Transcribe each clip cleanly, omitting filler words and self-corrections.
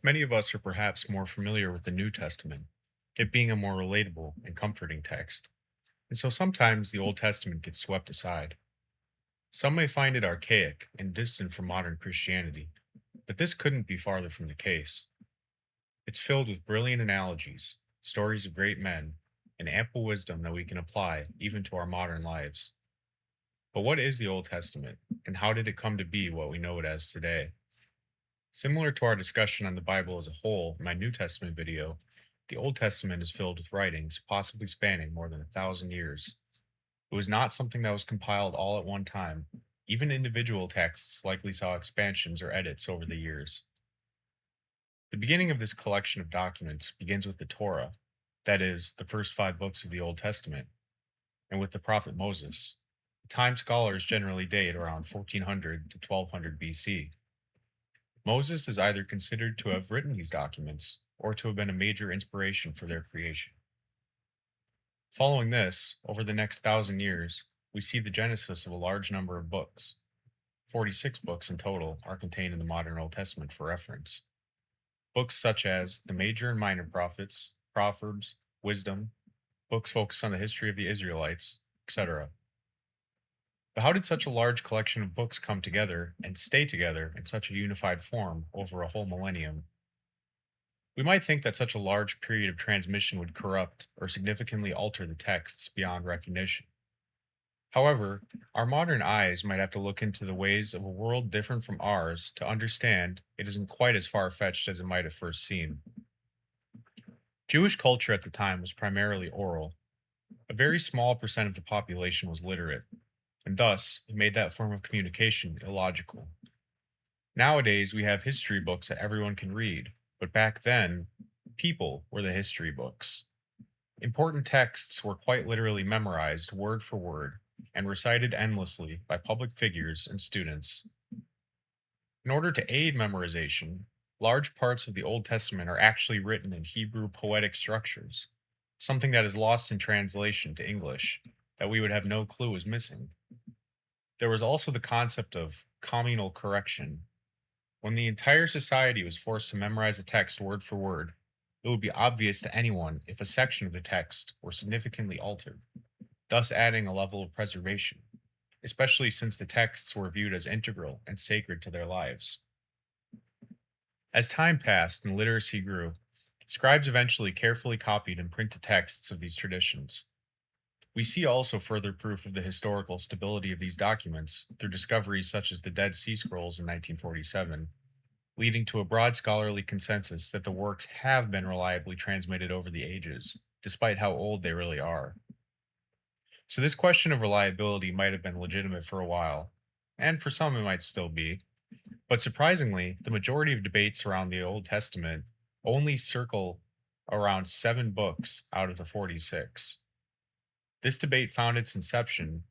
Many of us are perhaps more familiar with the New Testament, it being a more relatable and comforting text, and so sometimes the Old Testament gets swept aside. Some may find it archaic and distant from modern Christianity, but this couldn't be farther from the case. It's filled with brilliant analogies, stories of great men, and ample wisdom that we can apply even to our modern lives. But what is the Old Testament, and how did it come to be what we know it as today? Similar to our discussion on the Bible as a whole in my New Testament video, the Old Testament is filled with writings possibly spanning more than 1,000 years. It was not something that was compiled all at one time. Even individual texts likely saw expansions or edits over the years. The beginning of this collection of documents begins with the Torah, that is, the first five books of the Old Testament, and with the prophet Moses. The time scholars generally date around 1400 to 1200 BC. Moses is either considered to have written these documents or to have been a major inspiration for their creation. Following this, over the next 1,000 years, we see the genesis of a large number of books. 46 books in total are contained in the modern Old Testament for reference. Books such as the Major and Minor Prophets, Proverbs, Wisdom, books focused on the history of the Israelites, etc. But how did such a large collection of books come together and stay together in such a unified form over a whole millennium? We might think that such a large period of transmission would corrupt or significantly alter the texts beyond recognition. However, our modern eyes might have to look into the ways of a world different from ours to understand it isn't quite as far fetched as it might have first seemed. Jewish culture at the time was primarily oral. A very small percent of the population was literate, and thus it made that form of communication illogical. Nowadays, we have history books that everyone can read, but back then, people were the history books. Important texts were quite literally memorized word for word and recited endlessly by public figures and students. In order to aid memorization, large parts of the Old Testament are actually written in Hebrew poetic structures, something that is lost in translation to English that we would have no clue is missing. There was also the concept of communal correction. When the entire society was forced to memorize a text word for word, it would be obvious to anyone if a section of the text were significantly altered, thus adding a level of preservation, especially since the texts were viewed as integral and sacred to their lives. As time passed and literacy grew, scribes eventually carefully copied and printed texts of these traditions. We see also further proof of the historical stability of these documents through discoveries such as the Dead Sea Scrolls in 1947, leading to a broad scholarly consensus that the works have been reliably transmitted over the ages, despite how old they really are. So, this question of reliability might have been legitimate for a while, and for some it might still be, but surprisingly, the majority of debates around the Old Testament only circle around 7 books out of the 46. This debate found its inception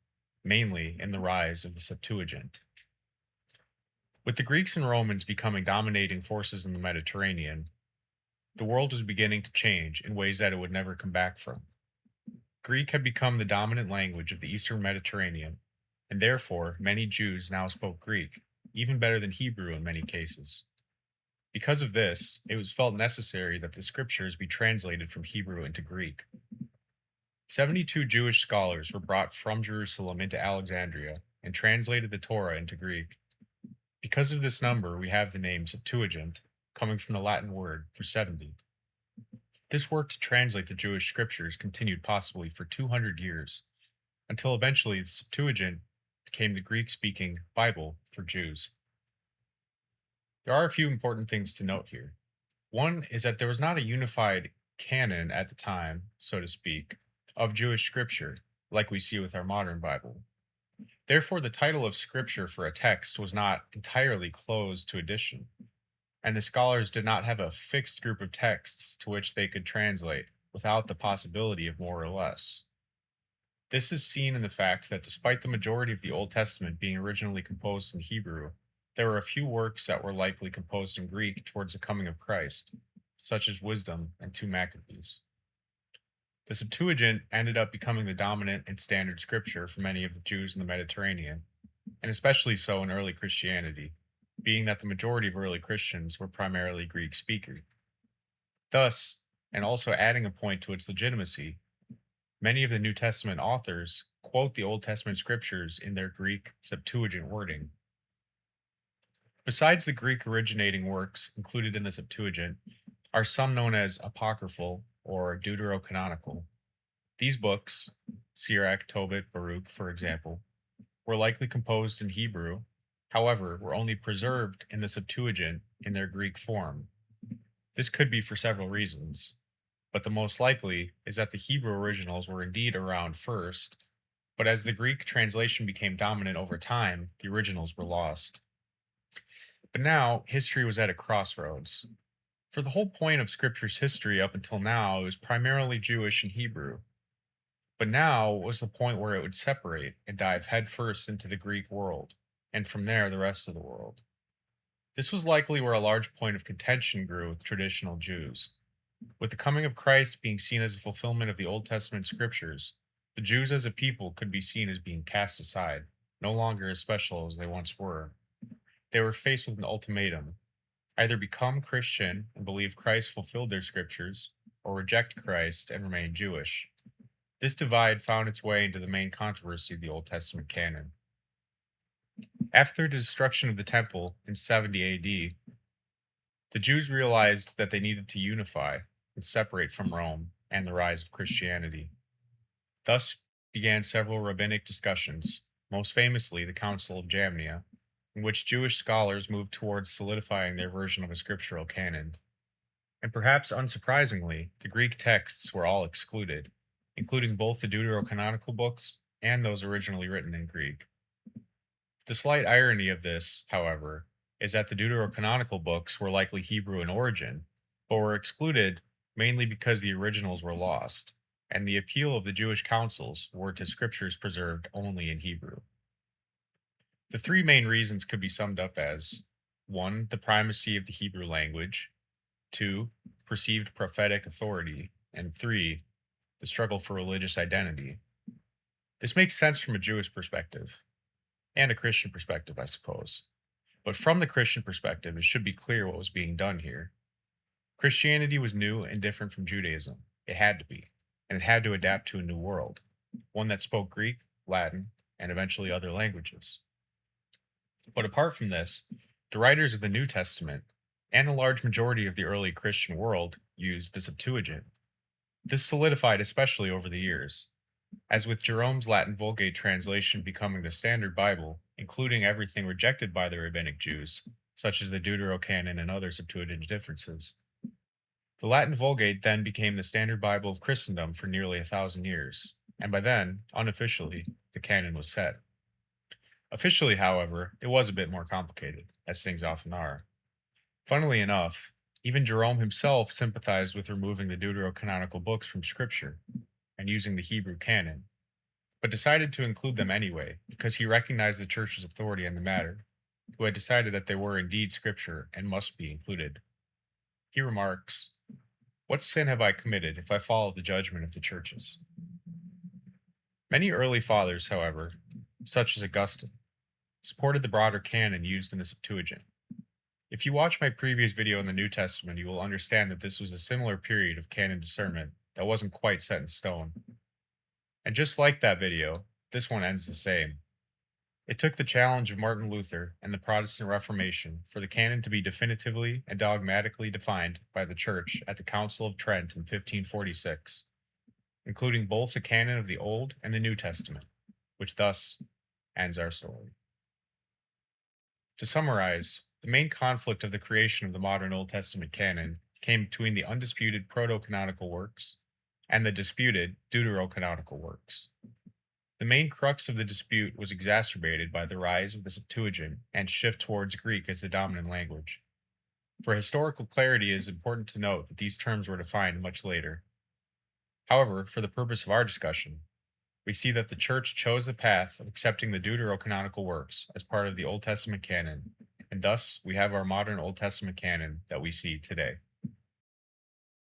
mainly in the rise of the Septuagint. With the Greeks and Romans becoming dominating forces in the Mediterranean, the world was beginning to change in ways that it would never come back from. Greek had become the dominant language of the Eastern Mediterranean, and therefore many Jews now spoke Greek, even better than Hebrew in many cases. Because of this, it was felt necessary that the scriptures be translated from Hebrew into Greek. 72 Jewish scholars were brought from Jerusalem into Alexandria and translated the Torah into Greek. Because of this number, we have the name Septuagint, coming from the Latin word for 70. This work to translate the Jewish scriptures continued possibly for 200 years, until eventually the Septuagint became the Greek speaking Bible for Jews. There are a few important things to note here. One is that there was not a unified canon at the time, so to speak, of Jewish scripture, like we see with our modern Bible. Therefore, the title of scripture for a text was not entirely closed to addition, and the scholars did not have a fixed group of texts to which they could translate without the possibility of more or less. This is seen in the fact that despite the majority of the Old Testament being originally composed in Hebrew, there were a few works that were likely composed in Greek towards the coming of Christ, such as Wisdom and 2 Maccabees. The Septuagint ended up becoming the dominant and standard scripture for many of the Jews in the Mediterranean, and especially so in early Christianity. being that the majority of early Christians were primarily Greek speakers. Thus, and also adding a point to its legitimacy, many of the New Testament authors quote the Old Testament scriptures in their Greek Septuagint wording. Besides the Greek originating works included in the Septuagint are some known as apocryphal or deuterocanonical. These books, Sirach, Tobit, Baruch, for example, were likely composed in Hebrew, however, were only preserved in the Septuagint in their Greek form. This could be for several reasons, but the most likely is that the Hebrew originals were indeed around first, but as the Greek translation became dominant over time, the originals were lost. But now, history was at a crossroads. For the whole point of Scripture's history up until now, it was primarily Jewish and Hebrew. But now was the point where it would separate and dive headfirst into the Greek world, and from there the rest of the world. This was likely where a large point of contention grew with traditional Jews. With the coming of Christ being seen as a fulfillment of the Old Testament scriptures, the Jews as a people could be seen as being cast aside, no longer as special as they once were. They were faced with an ultimatum: either become Christian and believe Christ fulfilled their scriptures, or reject Christ and remain Jewish. This divide found its way into the main controversy of the Old Testament canon. After the destruction of the temple in 70 AD, the Jews realized that they needed to unify and separate from Rome and the rise of Christianity. Thus began several rabbinic discussions, most famously the Council of Jamnia, in which Jewish scholars moved towards solidifying their version of a scriptural canon. And perhaps unsurprisingly, the Greek texts were all excluded, including both the deuterocanonical books and those originally written in Greek. The slight irony of this, however, is that the deuterocanonical books were likely Hebrew in origin, but were excluded mainly because the originals were lost, and the appeal of the Jewish councils were to scriptures preserved only in Hebrew. The three main reasons could be summed up as 1. The primacy of the Hebrew language, 2. Perceived prophetic authority, and 3. The struggle for religious identity. This makes sense from a Jewish perspective, and a Christian perspective, I suppose. But from the Christian perspective, it should be clear what was being done here. Christianity was new and different from Judaism. It had to be, and it had to adapt to a new world, one that spoke Greek, Latin, and eventually other languages. But apart from this, the writers of the New Testament and the large majority of the early Christian world used the Septuagint. This solidified especially over the years, as with Jerome's Latin Vulgate translation becoming the standard Bible, including everything rejected by the rabbinic Jews, such as the Deuterocanon and other Septuagint differences. The Latin Vulgate then became the standard Bible of Christendom for nearly 1,000 years, and by then, unofficially, the canon was set. Officially, however, it was a bit more complicated, as things often are. Funnily enough, even Jerome himself sympathized with removing the deuterocanonical books from Scripture and using the Hebrew canon, but decided to include them anyway because he recognized the Church's authority on the matter, who had decided that they were indeed Scripture and must be included. He remarks, "What sin have I committed if I follow the judgment of the churches?" Many early fathers, however, such as Augustine, supported the broader canon used in the Septuagint. If you watch my previous video in the New Testament, you will understand that this was a similar period of canon discernment that wasn't quite set in stone. And just like that video, this one ends the same. It took the challenge of Martin Luther and the Protestant Reformation for the canon to be definitively and dogmatically defined by the Church at the Council of Trent in 1546, including both the canon of the Old and the New Testament, which thus ends our story. To summarize, the main conflict of the creation of the modern Old Testament canon came between the undisputed proto-canonical works and the disputed deuterocanonical works. The main crux of the dispute was exacerbated by the rise of the Septuagint and shift towards Greek as the dominant language. For historical clarity, it is important to note that these terms were defined much later. However, for the purpose of our discussion, we see that the Church chose the path of accepting the deuterocanonical works as part of the Old Testament canon, and thus we have our modern Old Testament canon that we see today.